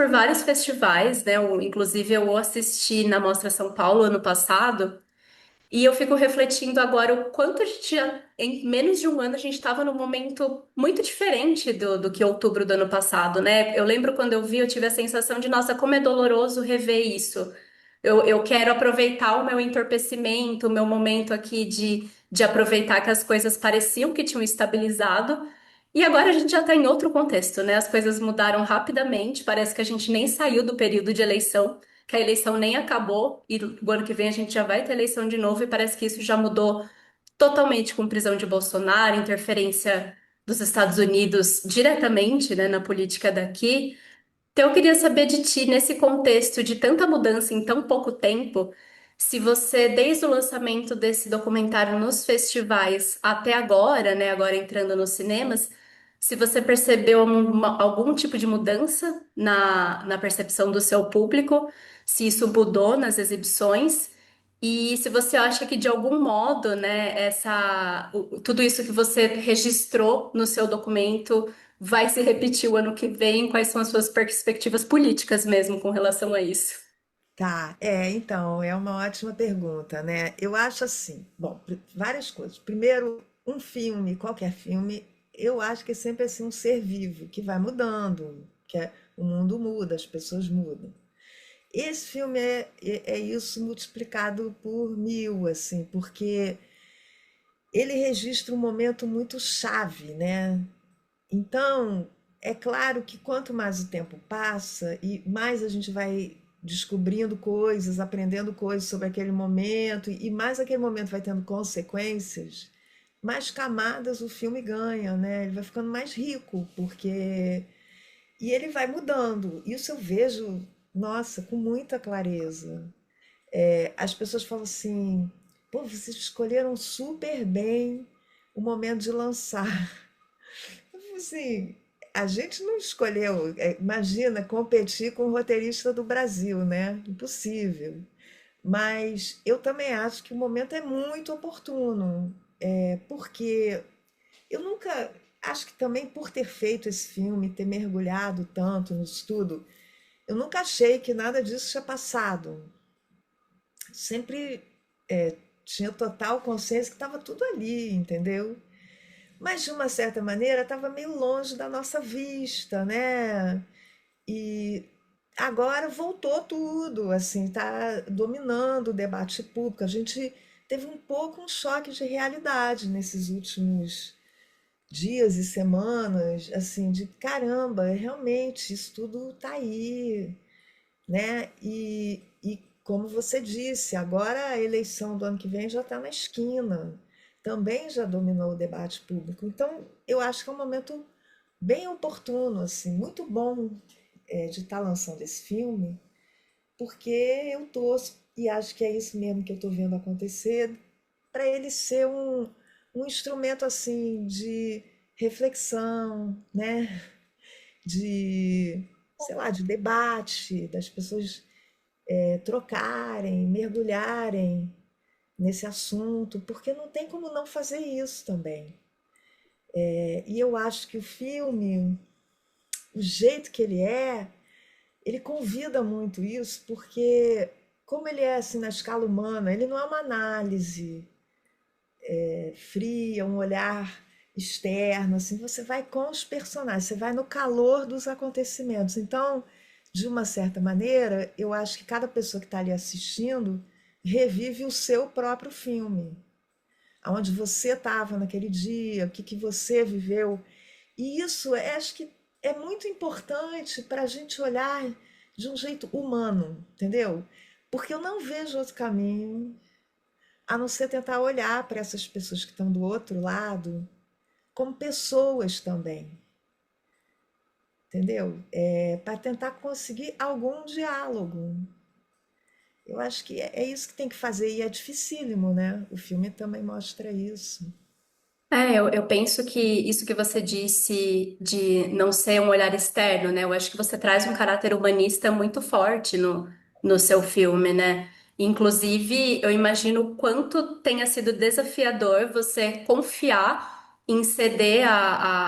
por vários festivais, né? Inclusive, eu assisti na Mostra São Paulo ano passado, e eu fico refletindo agora o quanto a gente já, em menos de um ano, a gente estava num momento muito diferente do que outubro do ano passado, né? Eu lembro quando eu vi, eu tive a sensação de, nossa, como é doloroso rever isso. Eu quero aproveitar o meu entorpecimento, o meu momento aqui de aproveitar que as coisas pareciam que tinham estabilizado. E agora a gente já está em outro contexto, né? As coisas mudaram rapidamente, parece que a gente nem saiu do período de eleição, que a eleição nem acabou, e o ano que vem a gente já vai ter eleição de novo, e parece que isso já mudou totalmente com prisão de Bolsonaro, interferência dos Estados Unidos diretamente, né, na política daqui. Então, eu queria saber de ti, nesse contexto de tanta mudança em tão pouco tempo, se você, desde o lançamento desse documentário nos festivais até agora, né, agora entrando nos cinemas, se você percebeu algum tipo de mudança na percepção do seu público, se isso mudou nas exibições, e se você acha que, de algum modo, né, tudo isso que você registrou no seu documento vai se repetir o ano que vem? Quais são as suas perspectivas políticas mesmo com relação a isso? Tá, então, é uma ótima pergunta, né? Eu acho assim, bom, várias coisas. Primeiro, um filme, qualquer filme, eu acho que é sempre assim um ser vivo, que vai mudando, o mundo muda, as pessoas mudam. Esse filme é isso multiplicado por mil, assim, porque ele registra um momento muito chave, né? Então, é claro que quanto mais o tempo passa e mais a gente vai descobrindo coisas, aprendendo coisas sobre aquele momento, e mais aquele momento vai tendo consequências, mais camadas o filme ganha, né? Ele vai ficando mais rico, porque. E ele vai mudando. Isso eu vejo, nossa, com muita clareza. As pessoas falam assim: pô, vocês escolheram super bem o momento de lançar. Assim, a gente não escolheu, imagina, competir com o roteirista do Brasil, né? Impossível. Mas eu também acho que o momento é muito oportuno, porque eu nunca, acho que também por ter feito esse filme, ter mergulhado tanto no estudo, eu nunca achei que nada disso tinha passado. Sempre tinha total consciência que estava tudo ali, entendeu? Mas de uma certa maneira estava meio longe da nossa vista, né? E agora voltou tudo, assim, está dominando o debate público. A gente teve um pouco um choque de realidade nesses últimos dias e semanas, assim, de caramba, realmente isso tudo está aí, né? E como você disse, agora a eleição do ano que vem já está na esquina, também já dominou o debate público. Então, eu acho que é um momento bem oportuno, assim, muito bom de estar lançando esse filme, porque eu torço e acho que é isso mesmo que eu estou vendo acontecer, para ele ser um instrumento assim de reflexão, né? De, sei lá, de debate, das pessoas trocarem, mergulharem nesse assunto, porque não tem como não fazer isso também. E eu acho que o filme, o jeito que ele convida muito isso, porque como ele é assim na escala humana, ele não é uma análise fria, um olhar externo, assim, você vai com os personagens, você vai no calor dos acontecimentos. Então, de uma certa maneira, eu acho que cada pessoa que está ali assistindo revive o seu próprio filme, aonde você estava naquele dia, o que, que você viveu. E isso acho que é muito importante para a gente olhar de um jeito humano, entendeu? Porque eu não vejo outro caminho a não ser tentar olhar para essas pessoas que estão do outro lado como pessoas também, entendeu? Para tentar conseguir algum diálogo. Eu acho que é isso que tem que fazer e é dificílimo, né? O filme também mostra isso. Eu penso que isso que você disse de não ser um olhar externo, né? Eu acho que você traz um caráter humanista muito forte no seu filme, né? Inclusive, eu imagino o quanto tenha sido desafiador você confiar em ceder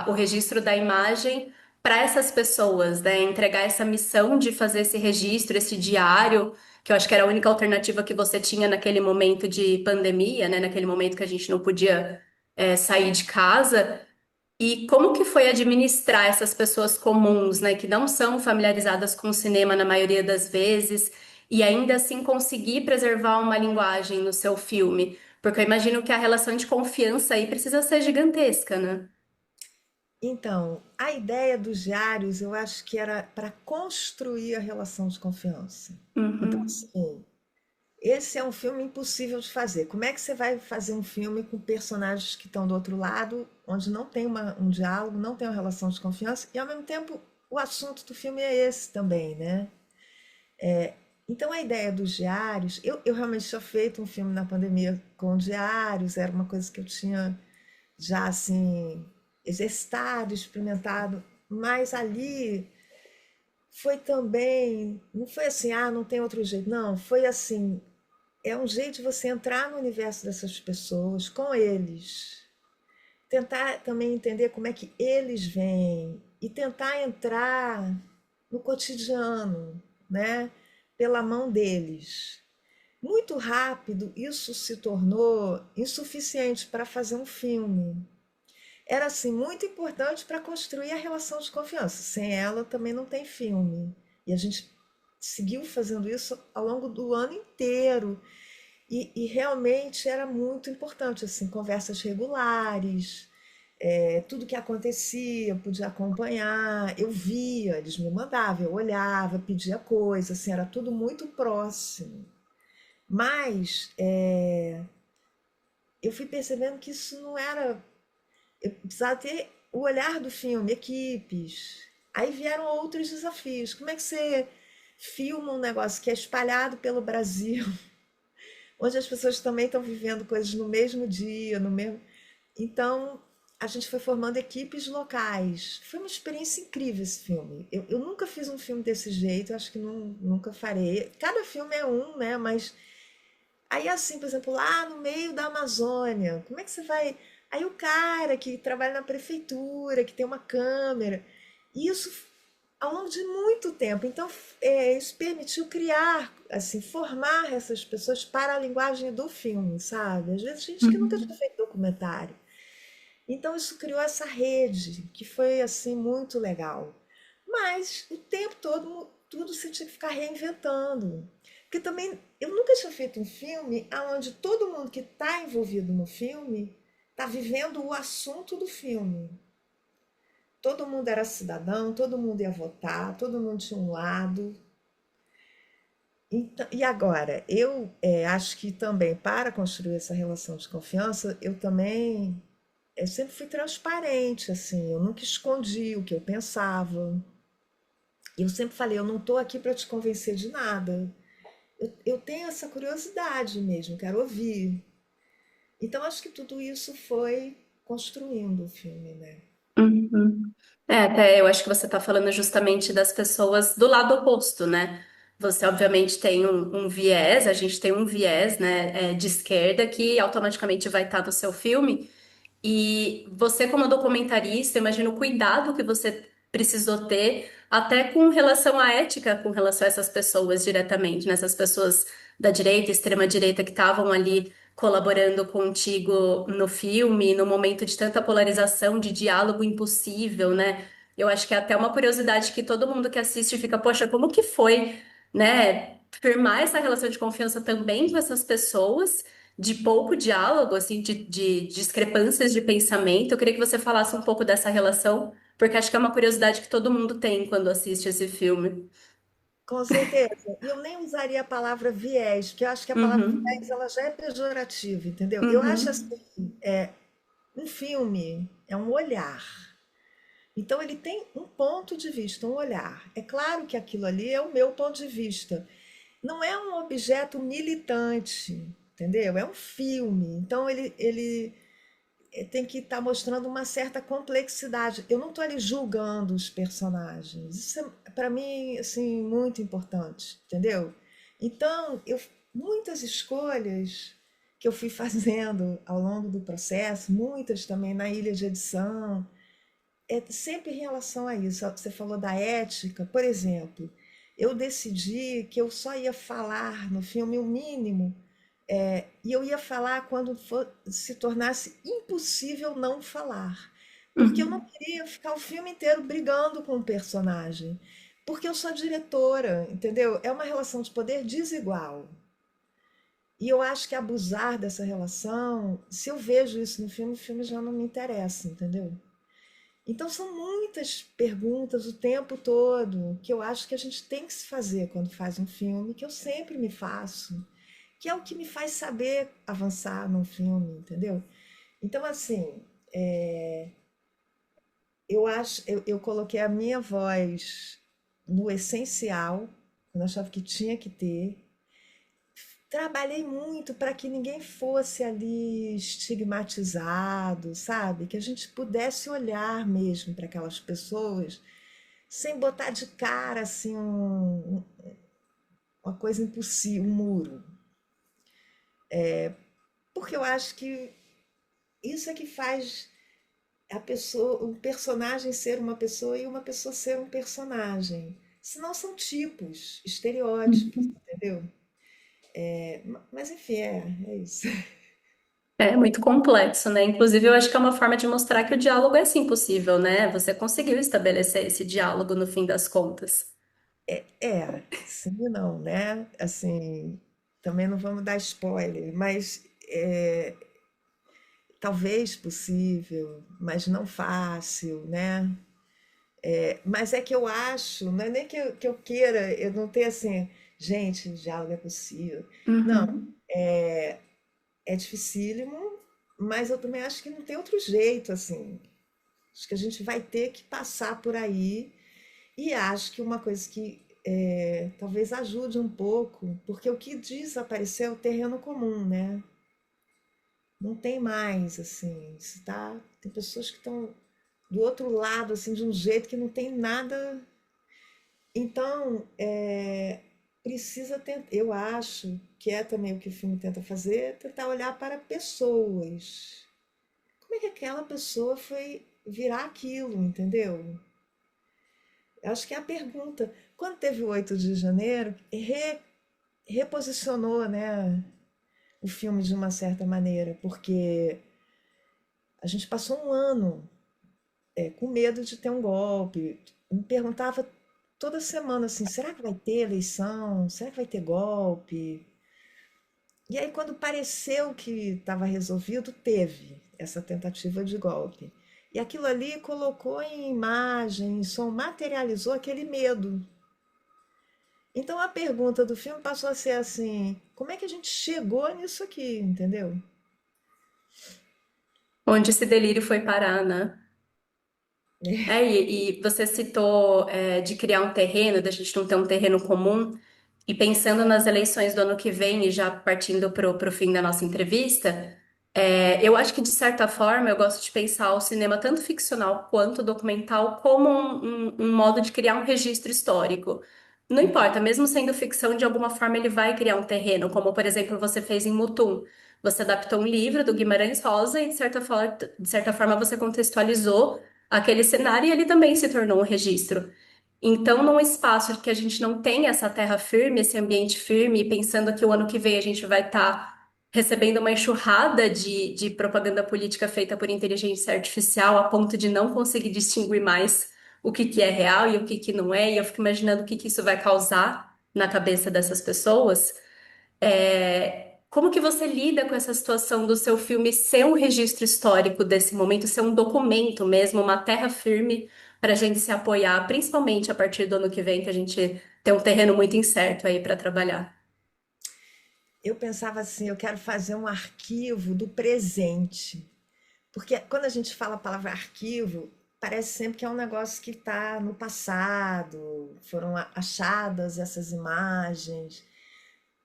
o registro da imagem para essas pessoas, né? Entregar essa missão de fazer esse registro, esse diário, que eu acho que era a única alternativa que você tinha naquele momento de pandemia, né? Naquele momento que a gente não podia, sair de casa. E como que foi administrar essas pessoas comuns, né, que não são familiarizadas com o cinema na maioria das vezes, e ainda assim conseguir preservar uma linguagem no seu filme? Porque eu imagino que a relação de confiança aí precisa ser gigantesca, né? Então, a ideia dos diários, eu acho que era para construir a relação de confiança. Então, Uhum. assim, esse é um filme impossível de fazer. Como é que você vai fazer um filme com personagens que estão do outro lado, onde não tem um diálogo, não tem uma relação de confiança, e ao mesmo tempo o assunto do filme é esse também, né? Então a ideia dos diários, eu realmente tinha feito um filme na pandemia com diários, era uma coisa que eu tinha já assim exercitado, experimentado, mas ali foi também, não foi assim, ah, não tem outro jeito, não, foi assim, é um jeito de você entrar no universo dessas pessoas com eles, tentar também entender como é que eles veem e tentar entrar no cotidiano, né? Pela mão deles. Muito rápido, isso se tornou insuficiente para fazer um filme. Era assim muito importante para construir a relação de confiança. Sem ela também não tem filme. E a gente seguiu fazendo isso ao longo do ano inteiro. E realmente era muito importante, assim, conversas regulares, tudo que acontecia, eu podia acompanhar, eu via, eles me mandavam, eu olhava, pedia coisa, assim, era tudo muito próximo. Mas eu fui percebendo que isso não era. Eu precisava ter o olhar do filme, equipes. Aí vieram outros desafios. Como é que você filma um negócio que é espalhado pelo Brasil, onde as pessoas também estão vivendo coisas no mesmo dia, no mesmo. Então, a gente foi formando equipes locais. Foi uma experiência incrível esse filme. Eu nunca fiz um filme desse jeito, acho que nunca farei. Cada filme é um, né? Mas aí, assim, por exemplo, lá no meio da Amazônia, como é que você vai. Aí, o cara que trabalha na prefeitura, que tem uma câmera, e isso ao longo de muito tempo. Então, isso permitiu criar, assim, formar essas pessoas para a linguagem do filme, sabe? Às vezes, gente que nunca tinha Uhum. feito documentário. Então, isso criou essa rede, que foi, assim, muito legal. Mas, o tempo todo, tudo você tinha que ficar reinventando. Porque também, eu nunca tinha feito um filme onde todo mundo que está envolvido no filme está vivendo o assunto do filme. Todo mundo era cidadão, todo mundo ia votar, todo mundo tinha um lado. Então, e agora, eu acho que também para construir essa relação de confiança, eu também sempre fui transparente, assim, eu nunca escondi o que eu pensava. Eu sempre falei, eu não estou aqui para te convencer de nada. Eu tenho essa curiosidade mesmo, quero ouvir. Então, acho que tudo isso foi construindo o filme, né? Uhum. Até eu acho que você está falando justamente das pessoas do lado oposto, né? Você, obviamente, tem um viés, a gente tem um viés, né, de esquerda que automaticamente vai estar no seu filme. E você, como documentarista, imagina o cuidado que você precisou ter, até com relação à ética, com relação a essas pessoas diretamente, né? Essas pessoas da direita, extrema-direita, que estavam ali colaborando contigo no filme, no momento de tanta polarização, de diálogo impossível, né? Eu acho que é até uma curiosidade que todo mundo que assiste fica, poxa, como que foi, né? Firmar essa relação de confiança também com essas pessoas de pouco diálogo, assim, de discrepâncias de pensamento. Eu queria que você falasse um pouco dessa relação, porque acho que é uma curiosidade que todo mundo tem quando assiste esse filme. Com certeza. E eu nem usaria a palavra viés, porque eu acho que a palavra viés Uhum, ela já é pejorativa, entendeu? Eu acho uhum, assim, um filme é um olhar. Então ele tem um ponto de vista, um olhar. É claro que aquilo ali é o meu ponto de vista. Não é um objeto militante, entendeu? É um filme. Então ele tem que estar mostrando uma certa complexidade. Eu não estou ali julgando os personagens. Isso é, para mim, assim, muito importante, entendeu? Então, muitas escolhas que eu fui fazendo ao longo do processo, muitas também na ilha de edição, é sempre em relação a isso. Você falou da ética, por exemplo, eu decidi que eu só ia falar no filme o mínimo, e eu ia falar quando se tornasse impossível não falar. Porque eu não Uhum. queria ficar o filme inteiro brigando com o personagem. Porque eu sou diretora, entendeu? É uma relação de poder desigual. E eu acho que abusar dessa relação, se eu vejo isso no filme, o filme já não me interessa, entendeu? Então são muitas perguntas o tempo todo que eu acho que a gente tem que se fazer quando faz um filme, que eu sempre me faço, que é o que me faz saber avançar num filme, entendeu? Então, assim, eu acho, eu coloquei a minha voz no essencial, quando eu achava que tinha que ter. Trabalhei muito para que ninguém fosse ali estigmatizado, sabe? Que a gente pudesse olhar mesmo para aquelas pessoas sem botar de cara assim uma coisa impossível, um muro. Porque eu acho que isso é que faz a pessoa, o personagem ser uma pessoa e uma pessoa ser um personagem. Senão são tipos, estereótipos, Uhum. entendeu? Mas enfim, é isso. É muito complexo, né? Inclusive, eu acho que é uma forma de mostrar que o diálogo é sim possível, né? Você conseguiu estabelecer esse diálogo no fim das contas. Sim e não, né? Assim, também não vamos dar spoiler, mas talvez possível, mas não fácil, né? Mas é que eu acho, não é nem que eu queira, eu não tenho assim, gente, o diálogo é possível. Não, Uhum. é dificílimo, mas eu também acho que não tem outro jeito, assim. Acho que a gente vai ter que passar por aí e acho que uma coisa que talvez ajude um pouco, porque o que desapareceu é o terreno comum, né? Não tem mais, assim, tem pessoas que estão do outro lado, assim, de um jeito que não tem nada. Então, precisa tentar, eu acho que é também o que o filme tenta fazer, é tentar olhar para pessoas. Como é que aquela pessoa foi virar aquilo, entendeu? Eu acho que é a pergunta. Quando teve o 8 de janeiro, reposicionou, né, o filme de uma certa maneira, porque a gente passou um ano com medo de ter um golpe. Me perguntava toda semana assim: será que vai ter eleição? Será que vai ter golpe? E aí, quando pareceu que estava resolvido, teve essa tentativa de golpe. E aquilo ali colocou em imagem, em som, materializou aquele medo. Então a pergunta do filme passou a ser assim: como é que a gente chegou nisso aqui, entendeu? Onde esse delírio foi parar, né? E você citou, de criar um terreno, da gente não ter um terreno comum. E pensando nas eleições do ano que vem, e já partindo para o fim da nossa entrevista, eu acho que, de certa forma, eu gosto de pensar o cinema, tanto ficcional quanto documental, como um modo de criar um registro histórico. Não importa, mesmo sendo ficção, de alguma forma ele vai criar um terreno, como, por exemplo, você fez em Mutum. Você adaptou um livro do Guimarães Rosa e, de certa forma, você contextualizou aquele cenário e ele também se tornou um registro. Então, num espaço que a gente não tem essa terra firme, esse ambiente firme, e pensando que o ano que vem a gente vai estar recebendo uma enxurrada de propaganda política feita por inteligência artificial, a ponto de não conseguir distinguir mais o que que é real e o que que não é, e eu fico imaginando o que que isso vai causar na cabeça dessas pessoas. Como que você lida com essa situação do seu filme ser um registro histórico desse momento, ser um documento mesmo, uma terra firme para a gente se apoiar, principalmente a partir do ano que vem, que a gente tem um terreno muito incerto aí para trabalhar? Eu pensava assim: eu quero fazer um arquivo do presente. Porque quando a gente fala a palavra arquivo, parece sempre que é um negócio que está no passado, foram achadas essas imagens.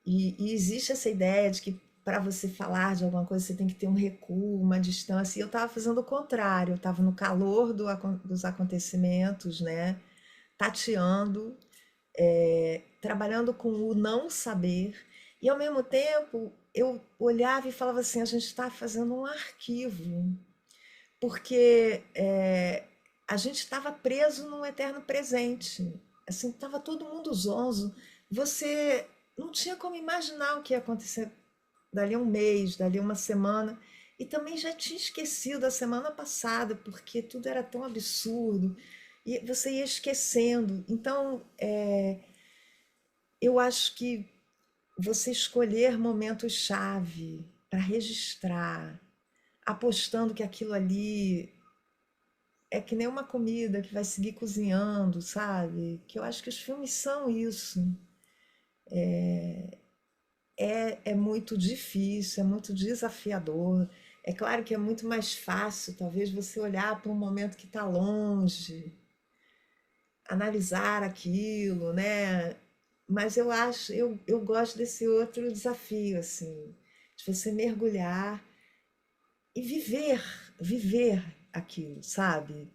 E existe essa ideia de que para você falar de alguma coisa você tem que ter um recuo, uma distância. E eu estava fazendo o contrário, eu estava no calor dos acontecimentos, né? Tateando, trabalhando com o não saber. E ao mesmo tempo eu olhava e falava assim: a gente está fazendo um arquivo, porque a gente estava preso num eterno presente. Assim, estava todo mundo zonzo. Você não tinha como imaginar o que ia acontecer dali a um mês, dali a uma semana. E também já tinha esquecido a semana passada, porque tudo era tão absurdo. E você ia esquecendo. Então, eu acho que você escolher momentos-chave para registrar, apostando que aquilo ali é que nem uma comida que vai seguir cozinhando, sabe? Que eu acho que os filmes são isso. É muito difícil, é muito desafiador. É claro que é muito mais fácil, talvez, você olhar para um momento que está longe, analisar aquilo, né? Mas eu gosto desse outro desafio, assim, de você mergulhar e viver aquilo, sabe?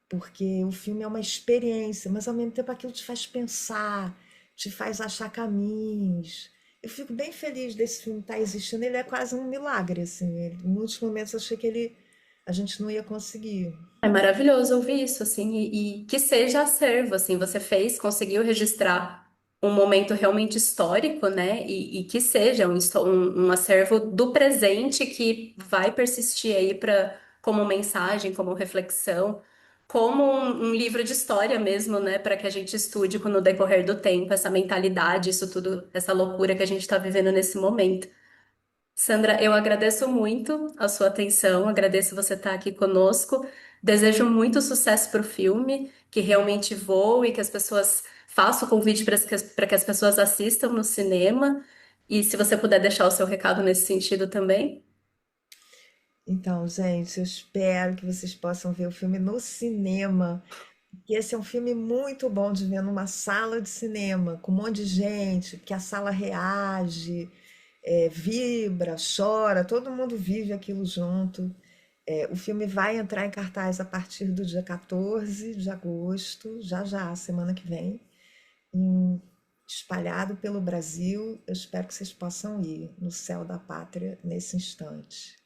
Porque o filme é uma experiência, mas ao mesmo tempo aquilo te faz pensar, te faz achar caminhos. Eu fico bem feliz desse filme estar existindo. Ele é quase um milagre, assim. Em muitos momentos eu achei que a gente não ia conseguir. É maravilhoso ouvir isso, assim, e que seja acervo, assim, você fez, conseguiu registrar um momento realmente histórico, né, e que seja um acervo do presente que vai persistir aí para como mensagem, como reflexão, como um livro de história mesmo, né, para que a gente estude no decorrer do tempo, essa mentalidade, isso tudo, essa loucura que a gente está vivendo nesse momento. Sandra, eu agradeço muito a sua atenção, agradeço você estar aqui conosco. Desejo muito sucesso para o filme, que realmente voe, que as pessoas façam o convite para que as pessoas assistam no cinema. E se você puder deixar o seu recado nesse sentido também. Então, gente, eu espero que vocês possam ver o filme no cinema. E esse é um filme muito bom de ver numa sala de cinema, com um monte de gente, que a sala reage, vibra, chora, todo mundo vive aquilo junto. O filme vai entrar em cartaz a partir do dia 14 de agosto, já já, semana que vem, em- espalhado pelo Brasil. Eu espero que vocês possam ir no céu da pátria nesse instante.